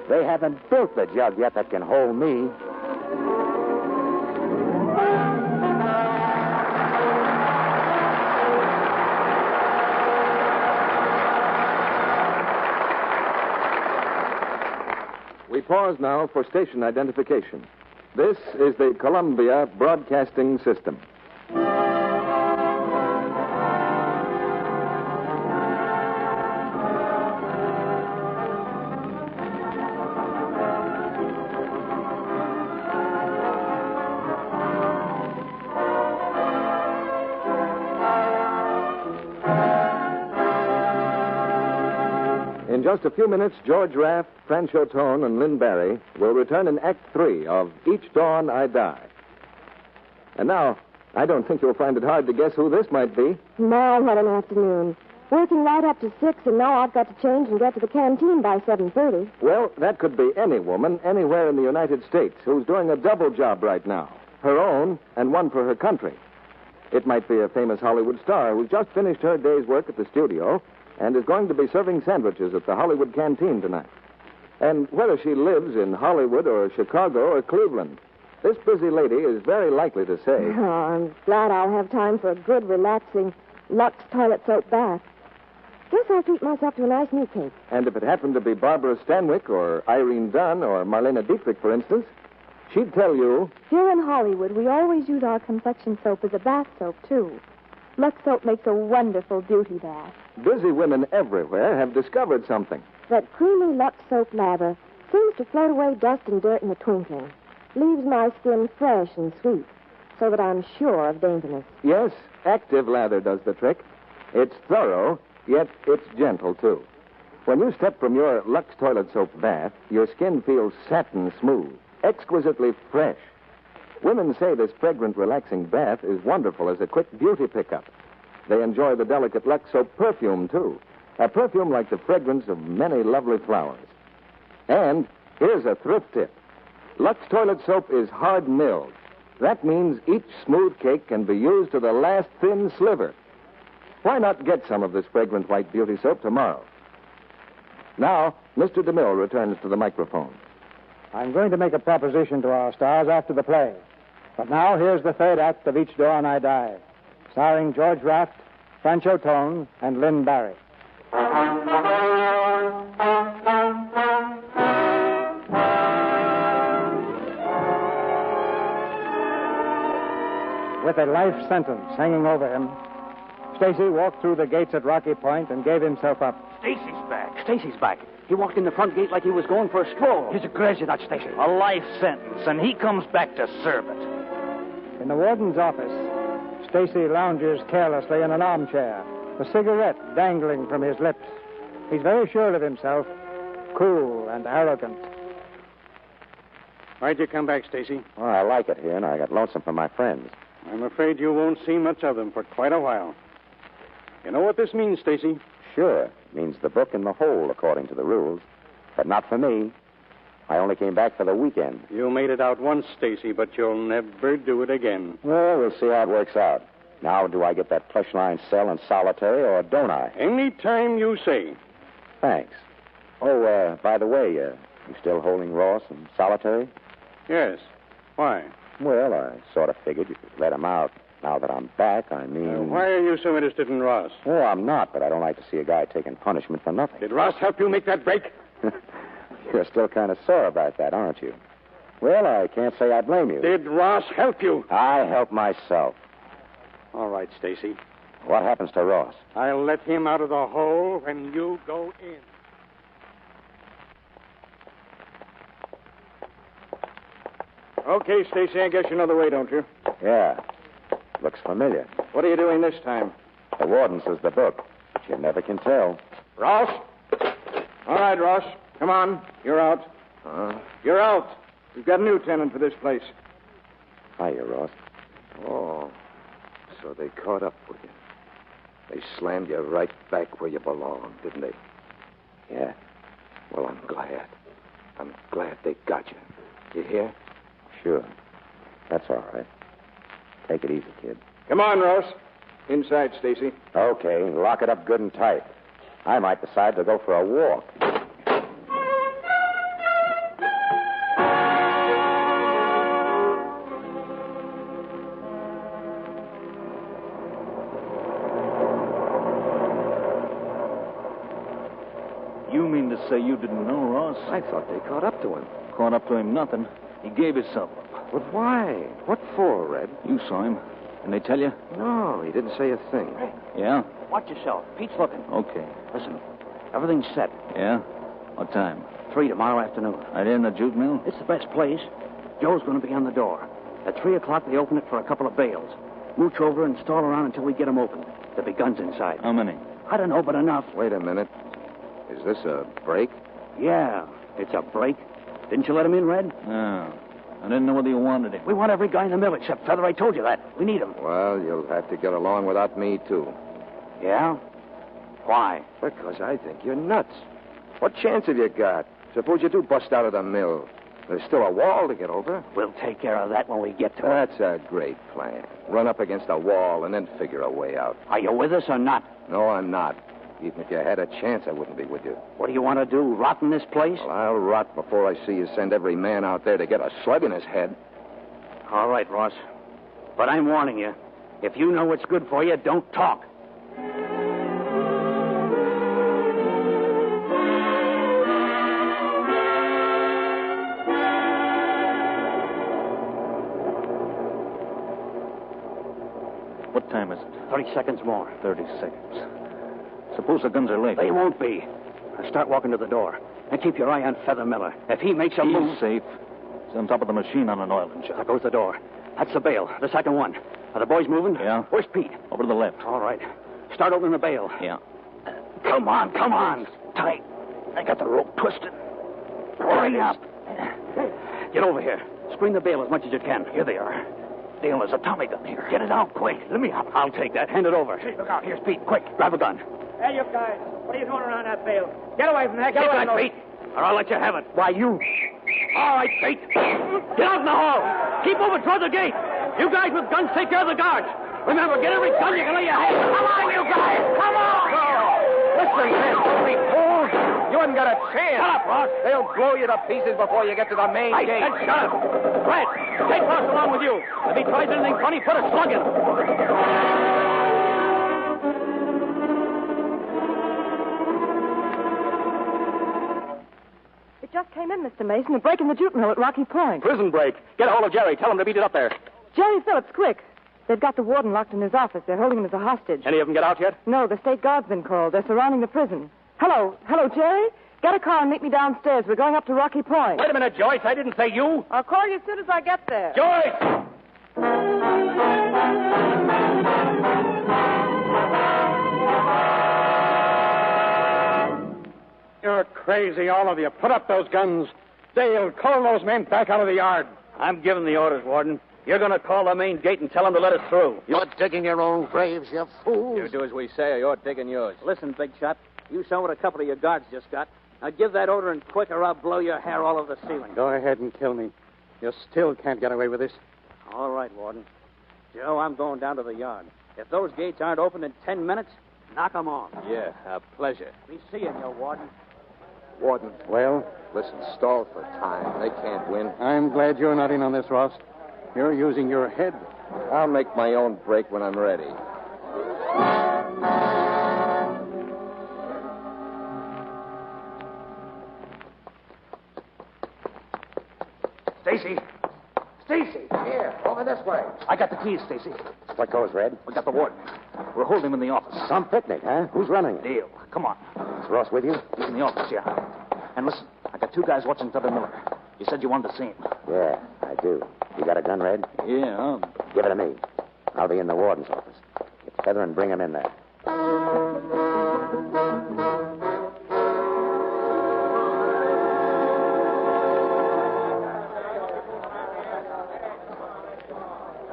They haven't built the jug yet that can hold me. We pause now for station identification. This is the Columbia Broadcasting System. In just a few minutes, George Raft, Franchot and Lynn Barry will return in Act 3 of Each Dawn I Die. And now, I don't think you'll find it hard to guess who this might be. My, what an afternoon. Working right up to 6, and now I've got to change and get to the canteen by 7:30. Well, that could be any woman anywhere in the United States who's doing a double job right now. Her own and one for her country. It might be a famous Hollywood star who's just finished her day's work at the studio and is going to be serving sandwiches at the Hollywood canteen tonight. And whether she lives in Hollywood or Chicago or Cleveland, this busy lady is very likely to say, Oh, I'm glad I'll have time for a good, relaxing Lux toilet soap bath. Guess I'll treat myself to a nice new cake. and if it happened to be Barbara Stanwyck or Irene Dunn or Marlene Dietrich, for instance, she'd tell you, Here in Hollywood, we always use our complexion soap as a bath soap, too. Lux soap makes a wonderful beauty bath. busy women everywhere have discovered something. That creamy Lux soap lather seems to float away dust and dirt in a twinkling. Leaves my skin fresh and sweet, so that I'm sure of daintiness. Yes, active lather does the trick. It's thorough, yet it's gentle, too. When you step from your Lux toilet soap bath, your skin feels satin smooth, exquisitely fresh. Women say this fragrant, relaxing bath is wonderful as a quick beauty pickup. They enjoy the delicate Lux soap perfume, too. A perfume like the fragrance of many lovely flowers. And here's a thrift tip. Lux toilet soap is hard milled. That means each smooth cake can be used to the last thin sliver. Why not get some of this fragrant white beauty soap tomorrow? Now, Mr. DeMille returns to the microphone. I'm going to make a proposition to our stars after the play. But now, here's the third act of Each Dawn I Die, starring George Raft, Franchot and Lynn Barry. With a life sentence hanging over him, Stacy walked through the gates at Rocky Point and gave himself up. Stacy's back. He walked in the front gate like he was going for a stroll. He's a crazy, that Stacy. A life sentence, and he comes back to serve it. In the warden's office, Stacy lounges carelessly in an armchair, a cigarette dangling from his lips. He's very sure of himself, cool and arrogant. Why'd you come back, Stacy? Oh, I like it here, and I got lonesome for my friends. I'm afraid you won't see much of them for quite a while. You know what this means, Stacy? Sure, it means the book in the hole, according to the rules. But not for me. I only came back for the weekend. You made it out once, Stacy, but you'll never do it again. Well, we'll see how it works out. Now, do I get that plush-lined cell in solitary, or don't I? Any time you say. Thanks. Oh, by the way, you still holding Ross in solitary? Yes. Why? Well, I sort of figured you could let him out. Now that I'm back, I mean... Why are you so interested in Ross? Oh, I'm not, but I don't like to see a guy taking punishment for nothing. Did Ross help you make that break? You're still kind of sore about that, aren't you? Well, I can't say I blame you. Did Ross help you? I help myself. All right, Stacy. What happens to Ross? I'll let him out of the hole when you go in. Okay, Stacy, I guess you know the way, don't you? Yeah. Looks familiar. What are you doing this time? The warden says the book, but you never can tell. Ross? All right, Ross. Come on. You're out. You're out. We've got a new tenant for this place. Hiya, Ross. Oh, so they caught up with you. They slammed you right back where you belong, didn't they? Yeah. Well, I'm glad. I'm glad they got you. You hear? Sure. That's all right. Take it easy, kid. Come on, Ross. Inside, Stacy. Okay, lock it up good and tight. I might decide to go for a walk. You mean to say you didn't know, Ross? I thought they caught up to him. Caught up to him nothing. He gave himself up. But why? What for, Red? You saw him. Didn't they tell you? No, he didn't say a thing. Yeah? Watch yourself. Pete's looking. Okay. Listen, everything's set. Yeah? What time? 3 tomorrow afternoon. Right in the jute mill? It's the best place. Joe's going to be on the door. At 3 o'clock, they open it for a couple of bales. Mooch over and stall around until we get them open. There'll be guns inside. How many? I don't know, but enough. Wait a minute. Is this a break? Yeah, it's a break. Didn't you let him in, Red? No. I didn't know whether you wanted him. We want every guy in the mill except Feather. I told you that. We need him. Well, you'll have to get along without me, too. Yeah? Why? Because I think you're nuts. What chance have you got? Suppose you do bust out of the mill. There's still a wall to get over. We'll take care of that when we get to it. That's a great plan. Run up against a wall and then figure a way out. Are you with us or not? No, I'm not. Even if you had a chance, I wouldn't be with you. What do you want to do, rot in this place? Well, I'll rot before I see you send every man out there to get a slug in his head. All right, Ross. But I'm warning you. If you know what's good for you, don't talk. What time is it? 30 seconds more. 30 seconds. Suppose the guns are late. They won't be. Now start walking to the door. And keep your eye on Feather Miller. If he makes a move... He's safe. He's on top of the machine on an oil engine. There goes the door. That's the bale, the second one. Are the boys moving? Yeah. Where's Pete? Over to the left. All right. Start opening the bale. Yeah. Come on. Tight. I got the rope twisted. Hurry up. Get over here. Screen the bale as much as you can. Here they are. Dale, there's a Tommy gun here. Get it out quick. Let me up. I'll take that. Hand it over. Hey, look out. Here's Pete. Quick, grab a gun. Hey, you guys. What are you doing around that bale? Get away from that. Get away from Pete. Or I'll let you have it. Why, you... All right, Pete. Get out in the hall. Keep moving toward the gate. You guys with guns take care of the guards. Remember, get every gun you can lay your hands on. Come on, you guys. Come on. Listen, man, don't fools. You haven't got a chance. Shut up, Ross. They'll blow you to pieces before you get to the main gate. Hey, shut up. Red, take Ross along with you. If he tries anything funny, put a slug in him. It just came in, Mr. Mason. They're breaking the jute mill at Rocky Point. Prison break. Get a hold of Jerry. Tell him to beat it up there. Jerry Phillips, quick. They've got the warden locked in his office. They're holding him as a hostage. Any of them get out yet? No, the state guard's been called. They're surrounding the prison. Hello, Jerry? Get a car and meet me downstairs. We're going up to Rocky Point. Wait a minute, Joyce. I didn't say you. I'll call you as soon as I get there. Joyce! You're crazy, all of you. Put up those guns. Dale, call those men back out of the yard. I'm giving the orders, Warden. You're going to call the main gate and tell them to let us through. You're digging your own graves, you fools. You do as we say, or you're digging yours. Listen, Big Shot. You saw what a couple of your guards just got. Now give that order and quick, or I'll blow your hair all over the ceiling. Go ahead and kill me. You still can't get away with this. All right, Warden. Joe, I'm going down to the yard. If those gates aren't open in 10 minutes, knock them off. Yeah, a pleasure. Be seeing you, Warden. Warden, Well, listen, stall for time. They can't win. I'm glad you're not in on this, Ross. You're using your head. I'll make my own break when I'm ready. Stacy! Here, over this way. I got the keys, Stacy. What goes, Red? We got the warden. We're holding him in the office. Some picnic, huh? Who's running it? Deal. Come on. Is Ross with you? He's in the office, yeah. And listen, I got 2 guys watching Feather Miller. You said you wanted to see him. Yeah, I do. You got a gun, Red? Yeah. Give it to me. I'll be in the warden's office. Get Feather and bring him in there.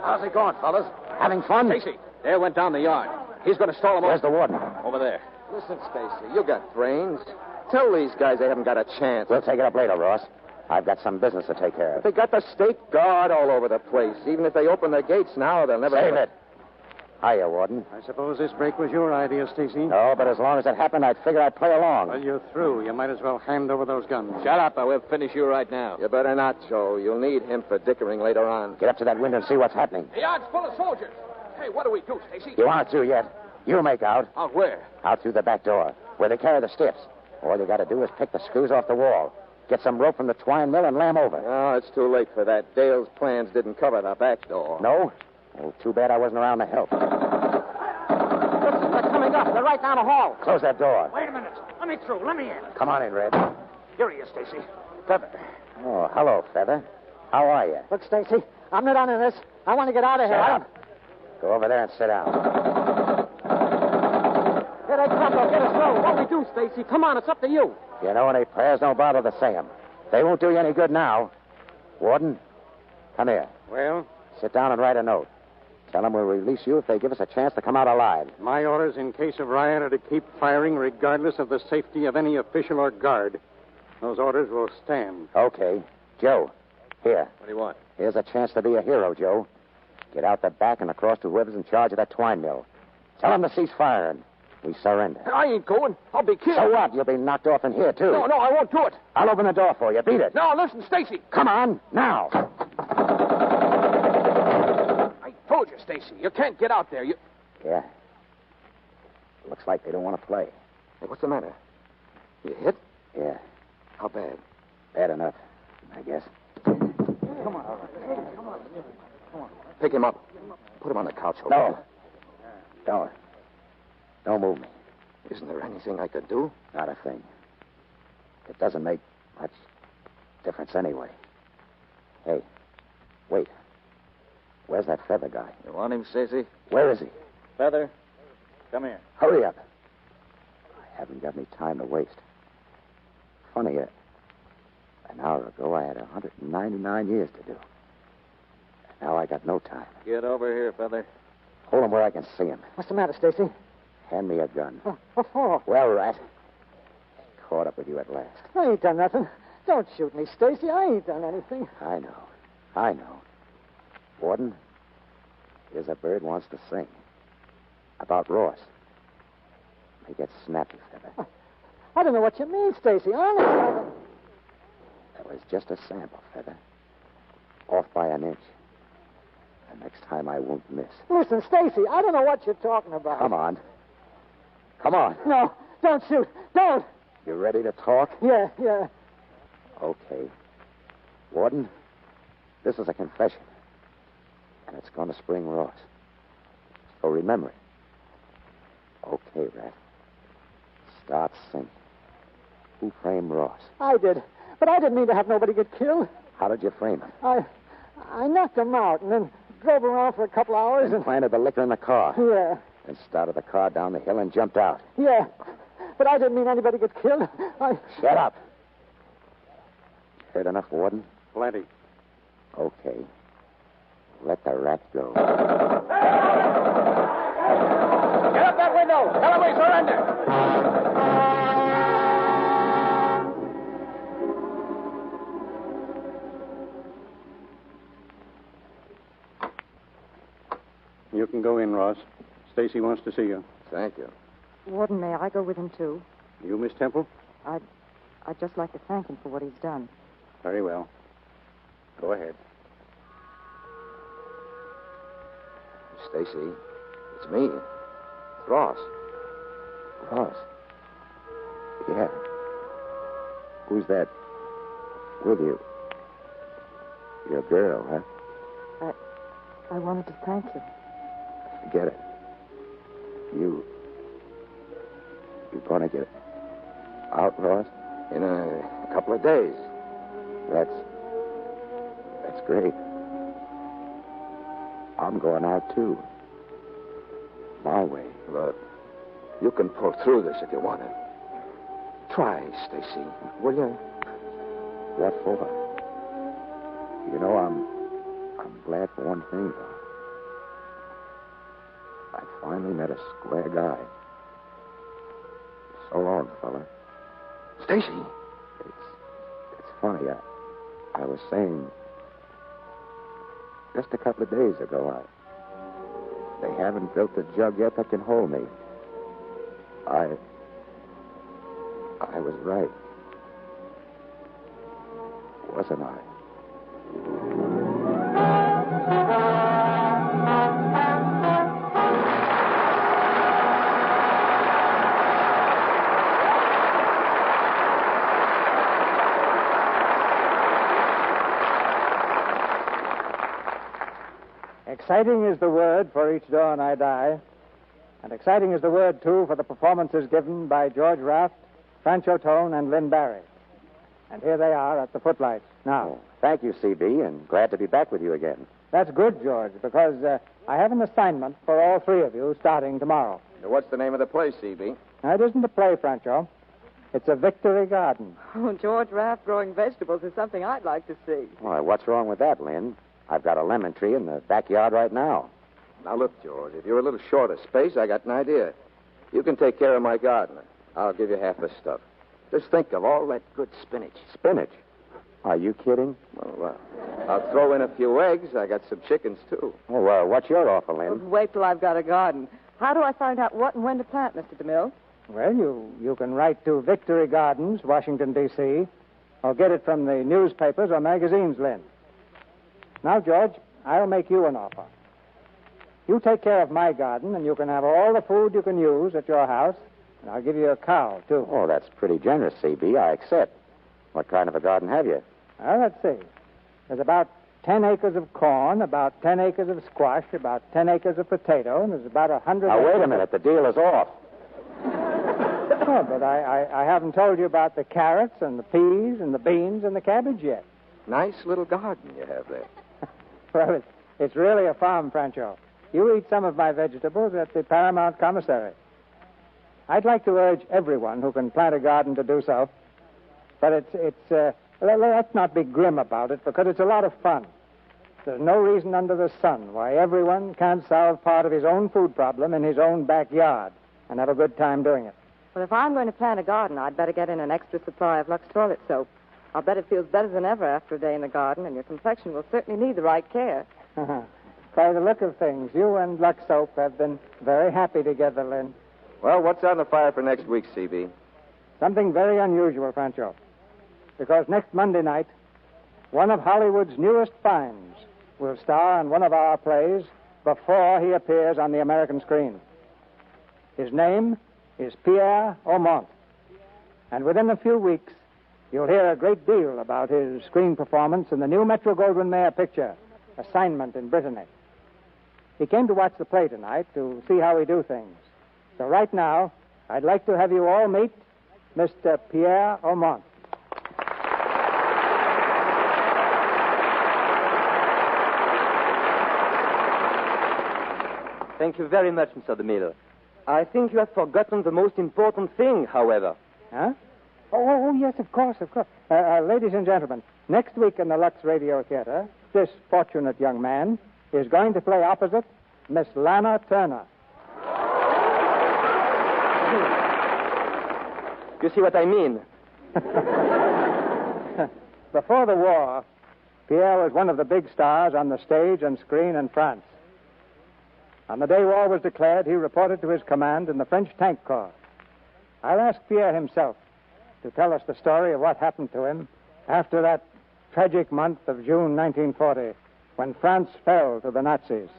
How's it going, fellas? Having fun? Stacy, Dale went down the yard. He's going to stall them Where's the warden? over there. Listen, Stacy, you got brains. Tell these guys they haven't got a chance. We'll take it up later, Ross. I've got some business to take care of. They got the state guard all over the place. Even if they open the gates now, they'll never... Save it. Hiya, Warden. I suppose this break was your idea, Stacy. No, but as long as it happened, I'd figure I'd play along. Well, you're through. You might as well hand over those guns. Shut up, or we'll finish you right now. You better not, Joe. You'll need him for dickering later on. Get up to that window and see what's happening. The yard's full of soldiers. Hey, what do we do, Stacy? You aren't through yet. You make out. Out where? Out through the back door, where they carry the stiffs. All you got to do is pick the screws off the wall. Get some rope from the twine mill and lam over. Oh, it's too late for that. Dale's plans didn't cover the back door. No? Oh, too bad I wasn't around to help. Listen, they're coming up. They're right down the hall. Close that door. Wait a minute. Let me through. Let me in. Come on in, Red. Here he is, Stacy. Feather. Oh, hello, Feather. How are you? Look, Stacy, I'm not on in this. I want to get out of here. Shut up. Go over there and sit down. Here they come. They'll get us through. What we do, Stacy? Come on, it's up to you. If you know any prayers, don't bother to say them. They won't do you any good now. Warden, come here. Well, Sit down and write a note. Tell them we'll release you if they give us a chance to come out alive. my orders in case of riot are to keep firing regardless of the safety of any official or guard. Those orders will stand. Okay. Joe, here. What do you want? Here's a chance to be a hero, Joe. Get out the back and across to whoever's in charge of that twine mill. Tell them to cease firing. We surrender. I ain't going. I'll be killed. So what? You'll be knocked off in here, too. No, I won't do it. I'll open the door for you. Beat it. No, listen, Stacy. Come on, now. I told you, Stacy. You can't get out there. Yeah. Looks like they don't want to play. Hey, what's the matter? You hit? Yeah, How bad? bad enough, I guess. Pick him up. Put him on the couch. No. Don't move me. Isn't there anything I could do? Not a thing. It doesn't make much difference anyway. Hey, wait. Where's that Feather guy? You want him, Stacy? Where is he? Feather, come here. Hurry up. I haven't got any time to waste. Funny, an hour ago I had 199 years to do. And now I got no time. Get over here, Feather. Hold him where I can see him. What's the matter, Stacy? Hand me a gun. What for? Well, Rat. Caught up with you at last. I ain't done nothing. Don't shoot me, Stacy. I ain't done anything. I know. Warden, here's a bird wants to sing. About Ross. Make it snappy, Feather. I don't know what you mean, Stacy. Honest. That was just a sample, Feather. Off by an inch. The next time I won't miss. Listen, Stacy, I don't know what you're talking about. Come on. Come on. No, don't shoot. Don't. You ready to talk? Yeah. Okay. Warden, this is a confession. And it's going to spring Ross. So remember it. Okay, Rat. Start singing. Who framed Ross? I did. But I didn't mean to have nobody get killed. How did you frame him? I knocked him out and then drove around for a couple hours and... planted the liquor in the car. Yeah. Then started the car down the hill and jumped out. Yeah. But I didn't mean anybody get killed. Shut up. Heard enough, Warden? Plenty. Okay. Let the rat go. Get up that window. Tell them we surrender. You can go in, Ross. Stacy wants to see you. Thank you. Warden, may I go with him, too? You, Miss Temple? I'd just like to thank him for what he's done. Very well. Go ahead. Stacy, it's me. It's Ross. Ross? Yeah. Who's that with you? Your girl, huh? I wanted to thank you. Forget it. You're going to get out, Ross? In a couple of days. That's great. I'm going out, too. My way. Look, you can pull through this if you want to. Try, Stacy, will you? What for? You know, I'm glad for one thing, though. I finally met a square guy. So long, fella. Stacy. It's funny. I was saying just a couple of days ago, They haven't built the jug yet that can hold me. I was right. Wasn't I? Exciting is the word for Each Dawn I Die, and exciting is the word, too, for the performances given by George Raft, Franchot and Lynn Barry. And here they are at the footlights now. Thank you, C.B., and glad to be back with you again. That's good, George, because I have an assignment for all three of you starting tomorrow. What's the name of the play, C.B.? Now, it isn't a play, Franchot. It's a victory garden. Oh, George Raft growing vegetables is something I'd like to see. Why, what's wrong with that, Lynn? I've got a lemon tree in the backyard right now. Now, look, George, if you're a little short of space, I got an idea. You can take care of my garden. I'll give you half the stuff. Just think of all that good spinach. Spinach? Are you kidding? Well, I'll throw in a few eggs. I got some chickens, too. Oh, well, what's your offer, Lynn? Wait till I've got a garden. How do I find out what and when to plant, Mr. DeMille? Well, you can write to Victory Gardens, Washington, D.C., or get it from the newspapers or magazines, Lynn. Now, George, I'll make you an offer. You take care of my garden, and you can have all the food you can use at your house, and I'll give you a cow, too. Oh, that's pretty generous, C.B. I accept. What kind of a garden have you? Well, let's see. There's about 10 acres of corn, about 10 acres of squash, about 10 acres of potato, and there's about 100... Now, wait a minute. The deal is off. Oh, but I haven't told you about the carrots and the peas and the beans and the cabbage yet. Nice little garden you have there. Well, it's really a farm, Franchot. You eat some of my vegetables at the Paramount Commissary. I'd like to urge everyone who can plant a garden to do so. But let's not be grim about it, because it's a lot of fun. There's no reason under the sun why everyone can't solve part of his own food problem in his own backyard and have a good time doing it. Well, if I'm going to plant a garden, I'd better get in an extra supply of Lux toilet soap. I'll bet it feels better than ever after a day in the garden, and your complexion will certainly need the right care. By the look of things, you and Lux soap have been very happy together, Lynn. Well, what's on the fire for next week, C.B.? Something very unusual, Franchot. Because next Monday night, one of Hollywood's newest finds will star in one of our plays before he appears on the American screen. His name is Pierre Aumont. And within a few weeks, you'll hear a great deal about his screen performance in the new Metro-Goldwyn-Mayer picture, Assignment in Brittany. He came to watch the play tonight to see how we do things. So right now, I'd like to have you all meet Mr. Pierre Aumont. Thank you very much, Mr. DeMille. I think you have forgotten the most important thing, however. Huh? Oh, yes, of course. Ladies and gentlemen, next week in the Lux Radio Theatre, this fortunate young man is going to play opposite Miss Lana Turner. You see what I mean? Before the war, Pierre was one of the big stars on the stage and screen in France. On the day war was declared, he reported to his command in the French Tank Corps. I'll ask Pierre himself to tell us the story of what happened to him after that tragic month of June 1940, when France fell to the Nazis.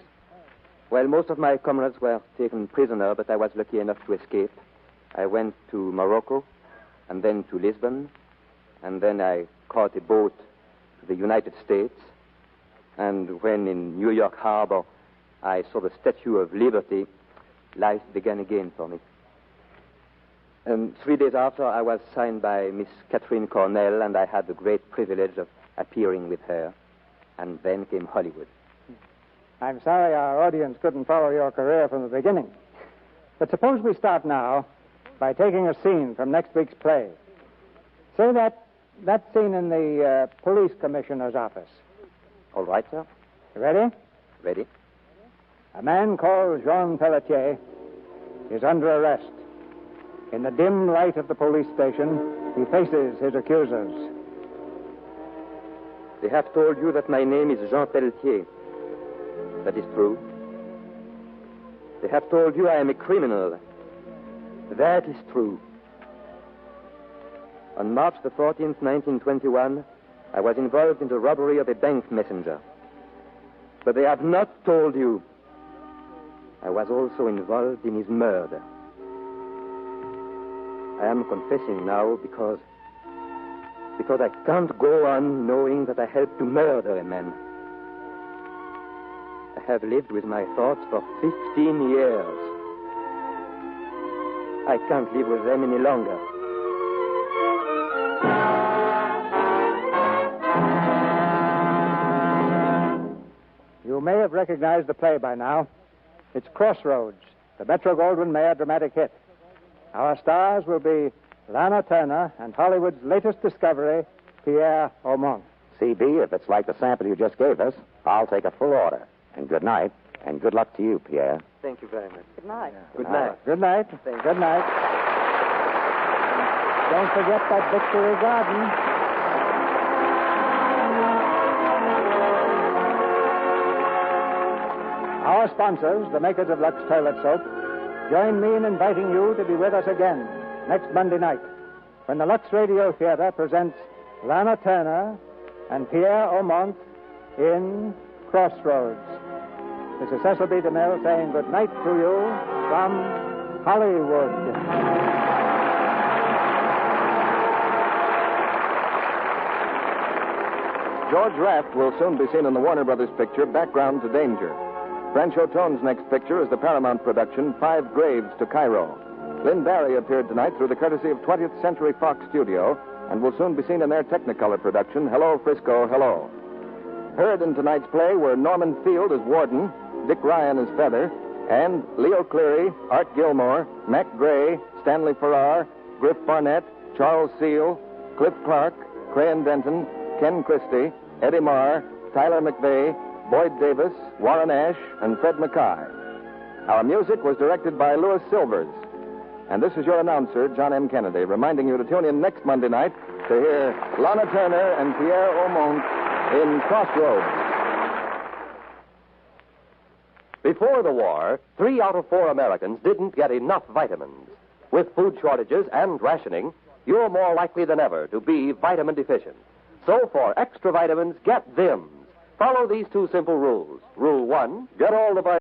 Well, most of my comrades were taken prisoner, but I was lucky enough to escape. I went to Morocco, and then to Lisbon, and then I caught a boat to the United States, and when in New York Harbor I saw the Statue of Liberty, life began again for me. And 3 days after, I was signed by Miss Catherine Cornell, and I had the great privilege of appearing with her. And then came Hollywood. I'm sorry our audience couldn't follow your career from the beginning. But suppose we start now by taking a scene from next week's play. Say that scene in the police commissioner's office. All right, sir. You ready? Ready. A man called Jean Pelletier is under arrest. In the dim light of the police station, he faces his accusers. They have told you that my name is Jean Pelletier. That is true. They have told you I am a criminal. That is true. On March the 14th, 1921, I was involved in the robbery of a bank messenger. But they have not told you I was also involved in his murder. I am confessing now because I can't go on knowing that I helped to murder a man. I have lived with my thoughts for 15 years. I can't live with them any longer. You may have recognized the play by now. It's Crossroads, the Metro-Goldwyn-Mayer dramatic hit. Our stars will be Lana Turner and Hollywood's latest discovery, Pierre Aumont. CB, if it's like the sample you just gave us, I'll take a full order. And good night, and good luck to you, Pierre. Thank you very much. Good night. Good night. Good night. Good night. Don't forget that Victory Garden. Our sponsors, the makers of Lux Toilet Soap, join me in inviting you to be with us again next Monday night when the Lux Radio Theatre presents Lana Turner and Pierre Aumont in Crossroads. This is Cecil B. DeMille saying good night to you from Hollywood. George Raft will soon be seen in the Warner Brothers picture Background to Danger. Franchot Tone's next picture is the Paramount production Five Graves to Cairo. Lynn Barry appeared tonight through the courtesy of 20th Century Fox Studio and will soon be seen in their Technicolor production Hello, Frisco, Hello. Heard in tonight's play were Norman Field as Warden, Dick Ryan as Feather, and Leo Cleary, Art Gilmore, Mac Gray, Stanley Farrar, Griff Barnett, Charles Seal, Cliff Clark, Crayon Denton, Ken Christie, Eddie Marr, Tyler McVeigh, Boyd Davis, Warren Ash, and Fred Mackay. Our music was directed by Louis Silvers. And this is your announcer, John M. Kennedy, reminding you to tune in next Monday night to hear Lana Turner and Pierre Aumont in Crossroads. Before the war, 3 out of 4 Americans didn't get enough vitamins. With food shortages and rationing, you're more likely than ever to be vitamin deficient. So for extra vitamins, get Vims. Follow these 2 simple rules. Rule 1, get all the vitamins.